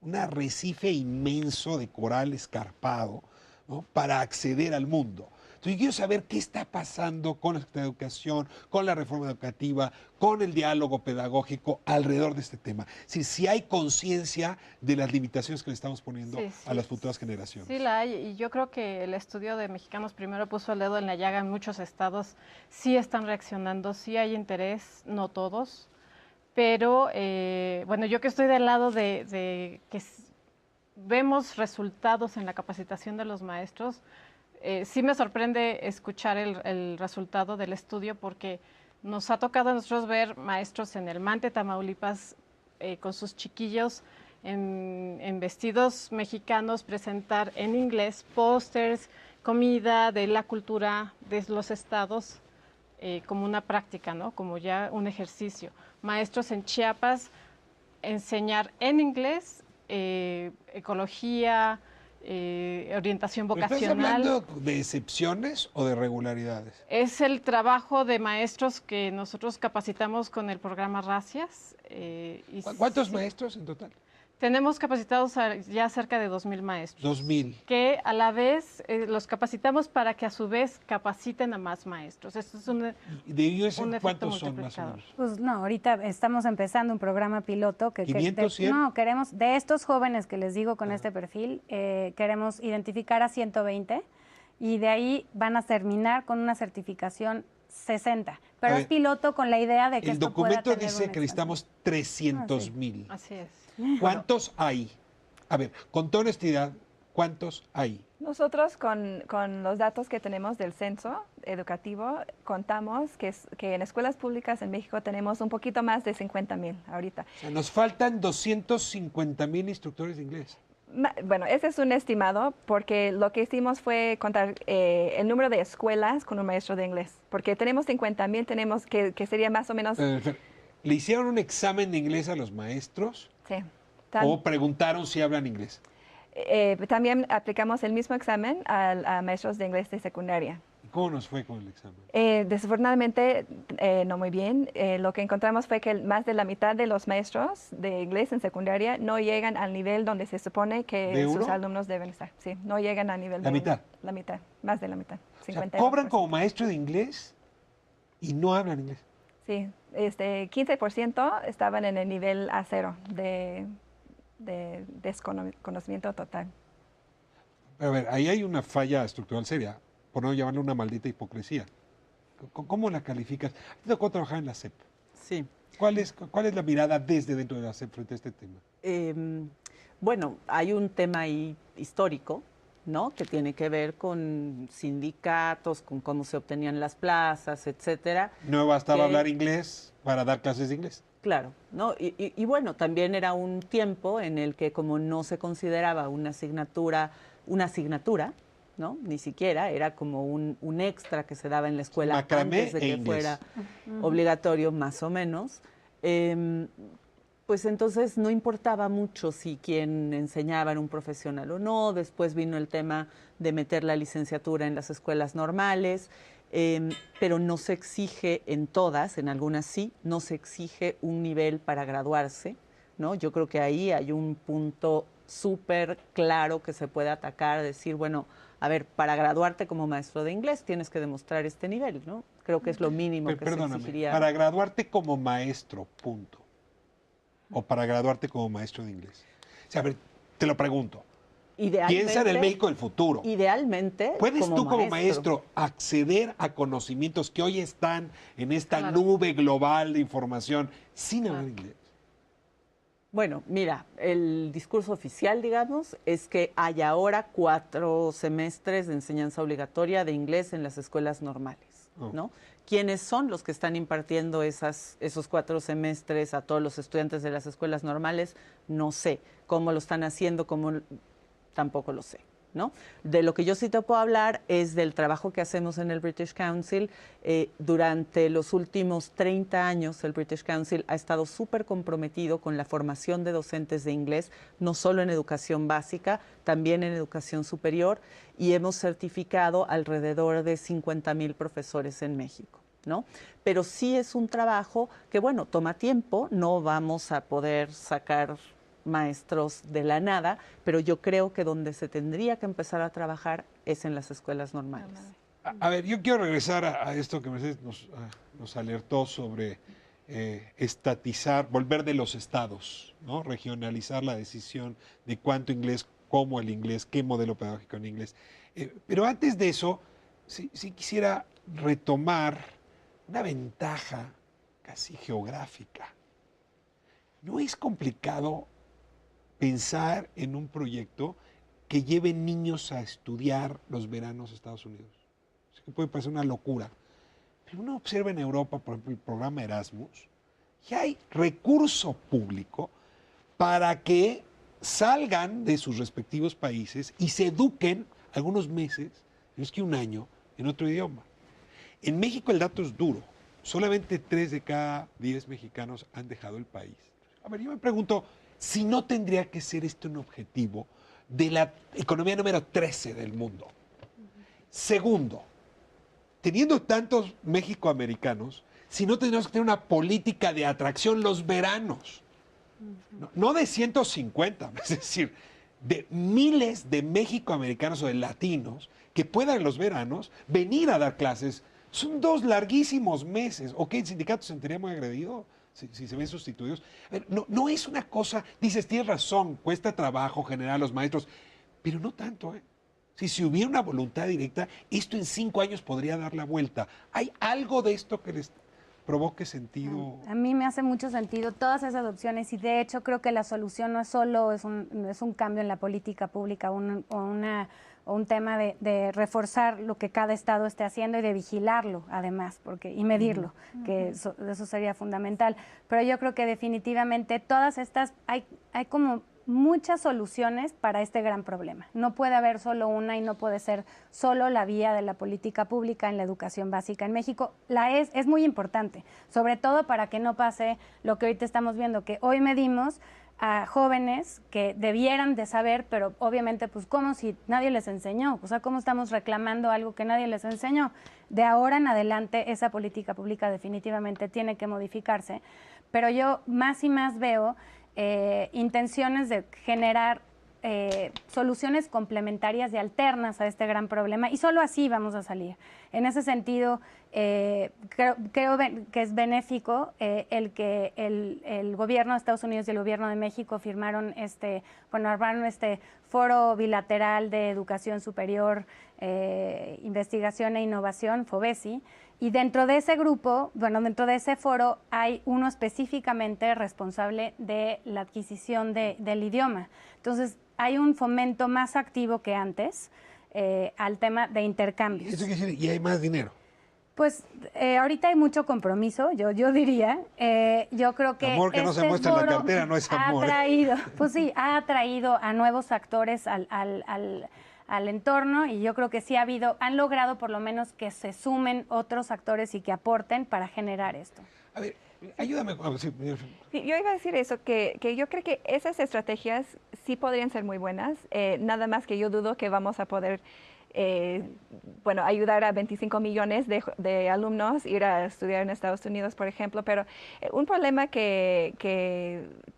Un arrecife inmenso de coral escarpado, ¿no? Para acceder al mundo. Entonces, yo quiero saber qué está pasando con la educación, con la reforma educativa, con el diálogo pedagógico alrededor de este tema. Si hay conciencia de las limitaciones que le estamos poniendo a las futuras generaciones. Sí, la hay, y yo creo que el estudio de Mexicanos Primero puso el dedo en la llaga. En muchos estados sí están reaccionando, sí hay interés, no todos, pero bueno, yo que estoy del lado de que vemos resultados en la capacitación de los maestros, sí me sorprende escuchar el resultado del estudio, porque nos ha tocado a nosotros ver maestros en el Mante, Tamaulipas, con sus chiquillos en vestidos mexicanos, presentar en inglés pósters, comida de la cultura de los estados, como una práctica, ¿no? Como ya un ejercicio. Maestros en Chiapas, enseñar en inglés ecología, orientación vocacional. ¿Estás hablando de excepciones o de regularidades? Es el trabajo de maestros que nosotros capacitamos con el programa Racias. ¿Cuántos maestros en total? Tenemos capacitados ya cerca de 2,000 maestros. 2,000. Que a la vez los capacitamos para que a su vez capaciten a más maestros. Esto es un efecto ¿Cuántos son más o menos? Pues no, ahorita estamos empezando un programa piloto que... 500, 100. No, queremos, de estos jóvenes que les digo con este perfil, queremos identificar a 120 y de ahí van a terminar con una certificación 60. Pero es piloto con la idea de que el esto pueda documento tener dice una que necesitamos 300,000. Así es. ¿Cuántos hay? A ver, con toda honestidad, ¿cuántos hay? Nosotros con los datos que tenemos del censo educativo contamos que en escuelas públicas en México tenemos un poquito más de 50,000 ahorita. O sea, nos faltan 250,000 instructores de inglés. Bueno, ese es un estimado porque lo que hicimos fue contar el número de escuelas con un maestro de inglés. Porque tenemos 50,000, tenemos que sería más o menos... ¿Le hicieron un examen de inglés a los maestros? Sí. ¿O preguntaron si hablan inglés? También aplicamos el mismo examen a maestros de inglés de secundaria. ¿Cómo nos fue con el examen? Desafortunadamente, no muy bien. Lo que encontramos fue que más de la mitad de los maestros de inglés en secundaria no llegan al nivel donde se supone que sus alumnos deben estar. Sí, no llegan al nivel ¿La de mitad? La mitad, más de la mitad. O sea, cobran 52%. como maestro de inglés y no hablan inglés. Sí, 15% estaban en el nivel A0 de desconocimiento total. A ver, ahí hay una falla estructural seria, por no llamarle una maldita hipocresía. ¿Cómo la calificas? ¿Te tocó trabajar en la SEP? Sí. ¿Cuál es la mirada desde dentro de la SEP frente a este tema? Bueno, hay un tema ahí histórico, ¿no? Que tiene que ver con sindicatos, con cómo se obtenían las plazas, etcétera. No bastaba hablar inglés para dar clases de inglés. Claro, ¿no? Y bueno, también era un tiempo en el que como no se consideraba una asignatura, ¿no? Ni siquiera, era como un extra que se daba en la escuela Macramé antes de e que inglés. fuera obligatorio, más o menos. Pues entonces no importaba mucho si quien enseñaba era un profesional o no. Después vino el tema de meter la licenciatura en las escuelas normales, pero no se exige en todas, en algunas sí, no se exige un nivel para graduarse, ¿no? Yo creo que ahí hay un punto súper claro que se puede atacar, decir, bueno, a ver, para graduarte como maestro de inglés tienes que demostrar este nivel, ¿no? Creo que es lo mínimo que se exigiría. Para graduarte como maestro, punto. O para graduarte como maestro de inglés. O sea, a ver, te lo pregunto. Piensa en el México del futuro. Idealmente, ¿puedes tú como maestro acceder a conocimientos que hoy están en esta nube global de información sin hablar inglés? Bueno, mira, el discurso oficial, digamos, es que hay ahora 4 semestres de enseñanza obligatoria de inglés en las escuelas normales, ¿no? ¿Quiénes son los que están impartiendo esos 4 semestres a todos los estudiantes de las escuelas normales? No sé. ¿Cómo lo están haciendo? Tampoco lo sé, ¿no? De lo que yo sí te puedo hablar es del trabajo que hacemos en el British Council. Durante los últimos 30 años, el British Council ha estado súper comprometido con la formación de docentes de inglés, no solo en educación básica, también en educación superior, y hemos certificado alrededor de 50,000 profesores en México, ¿no? Pero sí es un trabajo que, bueno, toma tiempo, no vamos a poder sacar maestros de la nada, pero yo creo que donde se tendría que empezar a trabajar es en las escuelas normales. A ver, yo quiero regresar a esto que Mercedes nos alertó sobre estatizar, volver de los estados, ¿no? Regionalizar la decisión de cuánto inglés, cómo el inglés, qué modelo pedagógico en inglés. Pero antes de eso, sí quisiera retomar una ventaja casi geográfica. ¿No es complicado pensar en un proyecto que lleve niños a estudiar los veranos a Estados Unidos? O sea, que puede parecer una locura. Pero uno observa en Europa, por ejemplo, el programa Erasmus, y hay recurso público para que salgan de sus respectivos países y se eduquen algunos meses, no es que un año, en otro idioma. En México el dato es duro. Solamente 3 de cada 10 mexicanos han dejado el país. A ver, yo me pregunto si no tendría que ser este un objetivo de la economía número 13 del mundo. Segundo, teniendo tantos mexicoamericanos, si no tendríamos que tener una política de atracción los veranos. No de 150, es decir, de miles de mexicoamericanos o de latinos que puedan en los veranos venir a dar clases. Son 2 larguísimos meses. ¿Ok? ¿El sindicato se sentiría muy agredido si se ven sustituidos? A ver, no es una cosa, dices, tienes razón, cuesta trabajo generar a los maestros, pero no tanto, ¿eh? Si hubiera una voluntad directa, esto en 5 años podría dar la vuelta. ¿Hay algo de esto que les provoque sentido? A mí me hace mucho sentido todas esas opciones y de hecho creo que la solución no es solo es un cambio en la política pública o un tema de reforzar lo que cada estado esté haciendo y de vigilarlo además y medirlo, que eso sería fundamental. Pero yo creo que definitivamente todas estas, hay como muchas soluciones para este gran problema. No puede haber solo una y no puede ser solo la vía de la política pública en la educación básica en México. Es muy importante, sobre todo para que no pase lo que ahorita estamos viendo, que hoy medimos a jóvenes que debieran de saber, pero obviamente, pues, ¿cómo si nadie les enseñó? O sea, ¿cómo estamos reclamando algo que nadie les enseñó? De ahora en adelante, esa política pública definitivamente tiene que modificarse, pero yo más y más veo intenciones de generar soluciones complementarias y alternas a este gran problema, y solo así vamos a salir. En ese sentido, creo que es benéfico el que el gobierno de Estados Unidos y el gobierno de México armaron este foro bilateral de educación superior, investigación e innovación, FOBESI, y dentro de ese grupo, dentro de ese foro hay uno específicamente responsable de la adquisición del idioma. Entonces, hay un fomento más activo que antes al tema de intercambios. ¿Eso quiere decir? ¿Y hay más dinero? Pues ahorita hay mucho compromiso, yo diría. Yo creo que amor que no se muestra en la cartera no es amor. Ha atraído a nuevos actores al entorno, y yo creo que sí han logrado por lo menos que se sumen otros actores y que aporten para generar esto. A ver, ayúdame. Sí, yo iba a decir eso, que yo creo que esas estrategias sí podrían ser muy buenas, nada más que yo dudo que vamos a poder ayudar a 25 millones de alumnos ir a estudiar en Estados Unidos, por ejemplo, pero un problema que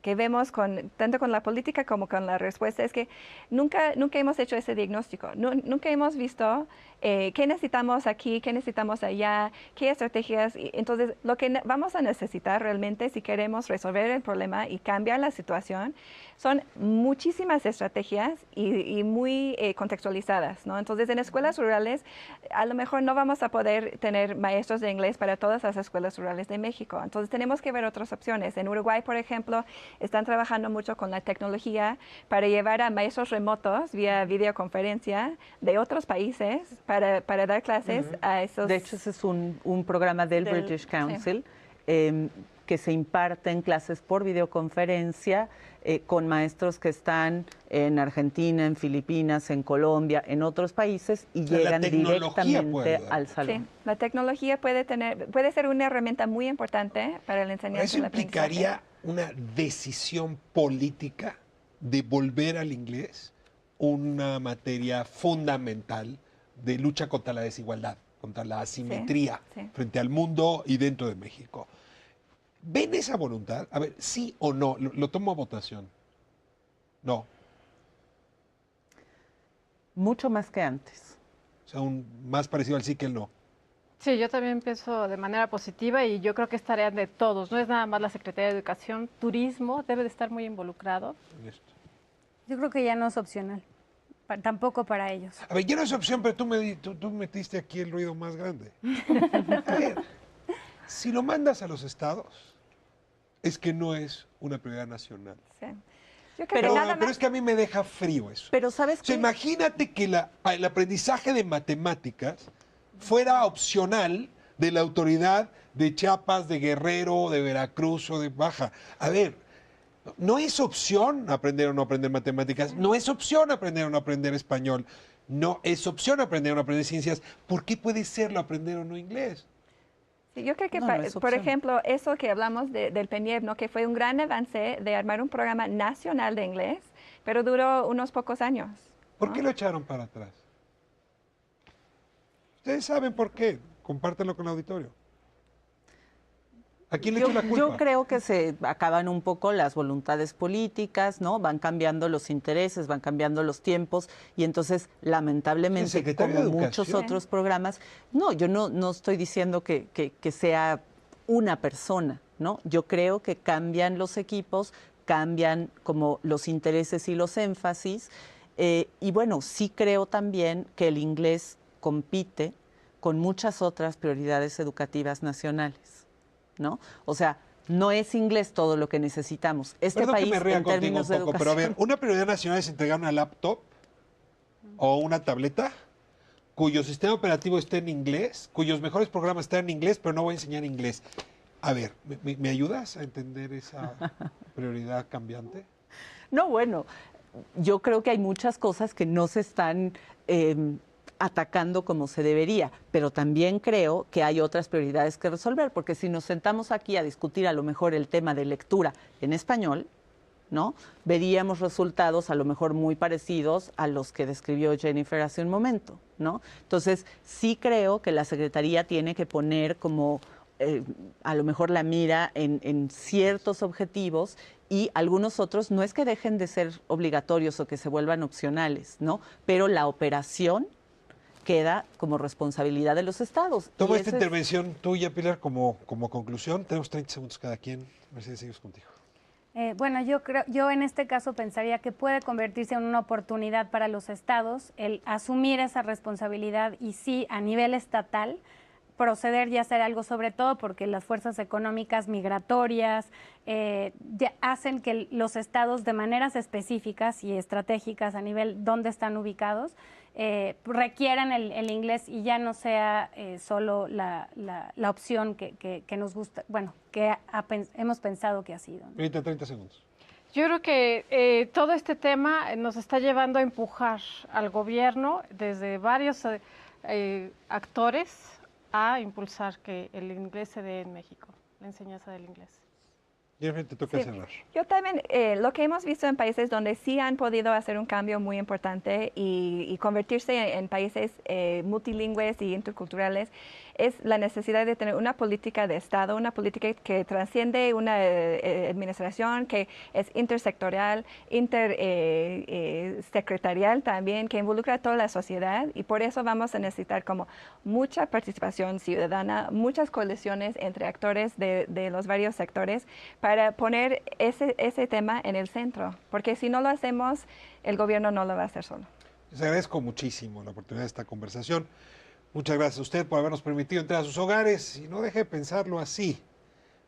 vemos tanto con la política como con la respuesta es que nunca hemos hecho ese diagnóstico, nunca hemos visto qué necesitamos aquí, qué necesitamos allá, qué estrategias. Entonces, lo que vamos a necesitar realmente si queremos resolver el problema y cambiar la situación son muchísimas estrategias y muy contextualizadas, ¿no? Entonces, en escuelas rurales, a lo mejor no vamos a poder tener maestros de inglés para todas las escuelas rurales de México. Entonces, tenemos que ver otras opciones. En Uruguay, por ejemplo, están trabajando mucho con la tecnología para llevar a maestros remotos vía videoconferencia de otros países para dar clases a esos... De hecho, ese es un programa del British Council, que se imparten clases por videoconferencia con maestros que están en Argentina, en Filipinas, en Colombia, en otros países, y llegan directamente al salón. Sí, la tecnología puede ser una herramienta muy importante para la enseñanza. ¿Eso implicaría una decisión política de volver al inglés una materia fundamental de lucha contra la desigualdad, contra la asimetría frente al mundo y dentro de México? ¿Ven esa voluntad? A ver, sí o no. Lo tomo a votación. No. Mucho más que antes. O sea, más parecido al sí que el no. Sí, yo también pienso de manera positiva, y yo creo que es tarea de todos. No es nada más la Secretaría de Educación, Turismo debe de estar muy involucrado. Yo creo que ya no es opcional. Tampoco para ellos. A ver, ya no es opción, pero tú metiste aquí el ruido más grande. A ver, si lo mandas a los estados, es que no es una prioridad nacional. Sí. Yo creo pero es que a mí me deja frío eso. Pero ¿sabes qué? Imagínate que el aprendizaje de matemáticas fuera opcional de la autoridad de Chiapas, de Guerrero, de Veracruz o de Baja. A ver, no es opción aprender o no aprender matemáticas, no es opción aprender o no aprender español, no es opción aprender o no aprender ciencias. ¿Por qué puede serlo aprender o no inglés? Sí, yo creo que, por ejemplo, eso que hablamos del PENIEB, ¿no? Que fue un gran avance de armar un programa nacional de inglés, pero duró unos pocos años, ¿no? ¿Por qué lo echaron para atrás? Ustedes saben por qué. Compártanlo con el auditorio. ¿A quién le echo la culpa? Yo creo que se acaban un poco las voluntades políticas, ¿no? Van cambiando los intereses, van cambiando los tiempos, y entonces, lamentablemente, como muchos otros programas, no, yo no estoy diciendo que sea una persona, ¿no? Yo creo que cambian los equipos, cambian como los intereses y los énfasis, y bueno, sí creo también que el inglés compite con muchas otras prioridades educativas nacionales, ¿no? O sea, no es inglés todo lo que necesitamos. Este Perdón país, que me ría en términos de educación... Pero a ver, una prioridad nacional es entregar una laptop o una tableta cuyo sistema operativo está en inglés, cuyos mejores programas están en inglés, pero no voy a enseñar inglés. A ver, ¿me ayudas a entender esa prioridad cambiante? No, bueno, yo creo que hay muchas cosas que no se están atacando como se debería, pero también creo que hay otras prioridades que resolver, porque si nos sentamos aquí a discutir a lo mejor el tema de lectura en español, ¿no? Veríamos resultados a lo mejor muy parecidos a los que describió Jennifer hace un momento, ¿no? Entonces, sí creo que la Secretaría tiene que poner como a lo mejor la mira en ciertos objetivos y algunos otros no es que dejen de ser obligatorios o que se vuelvan opcionales, ¿no? Pero la operación queda como responsabilidad de los estados. Tomo esta intervención tuya, Pilar, como conclusión. Tenemos 30 segundos cada quien. Mercedes, seguimos contigo. Bueno, yo en este caso pensaría que puede convertirse en una oportunidad para los estados el asumir esa responsabilidad y sí, a nivel estatal, proceder y hacer algo, sobre todo porque las fuerzas económicas migratorias ya hacen que los estados de maneras específicas y estratégicas a nivel donde están ubicados requieran el inglés y ya no sea solo la opción que nos gusta, bueno, que hemos pensado que ha sido, ¿no? 30 segundos. Yo creo que todo este tema nos está llevando a empujar al gobierno desde varios actores a impulsar que el inglés se dé en México, la enseñanza del inglés. Jennifer, te toca cerrar. Yo también, lo que hemos visto en países donde sí han podido hacer un cambio muy importante y convertirse en países multilingües y interculturales es la necesidad de tener una política de Estado, una política que trasciende una administración, que es intersectorial, intersecretarial también, que involucra a toda la sociedad y por eso vamos a necesitar como mucha participación ciudadana, muchas coaliciones entre actores de los varios sectores para poner ese tema en el centro, porque si no lo hacemos, el gobierno no lo va a hacer solo. Les agradezco muchísimo la oportunidad de esta conversación. Muchas gracias a usted por habernos permitido entrar a sus hogares y no deje de pensarlo así.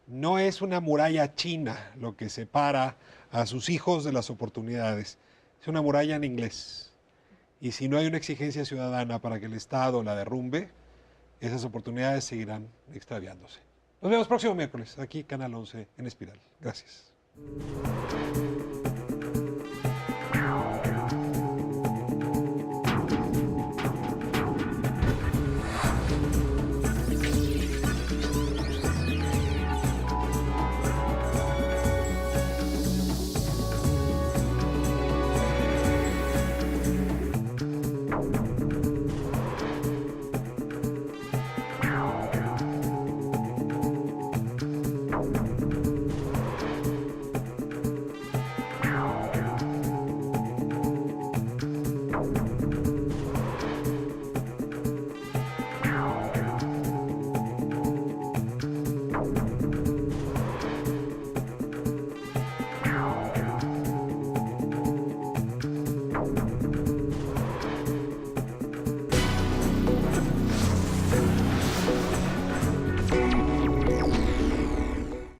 No es una muralla china lo que separa a sus hijos de las oportunidades. Es una muralla en inglés. Y si no hay una exigencia ciudadana para que el Estado la derrumbe, esas oportunidades seguirán extraviándose. Nos vemos próximo miércoles, aquí Canal 11 en Espiral. Gracias.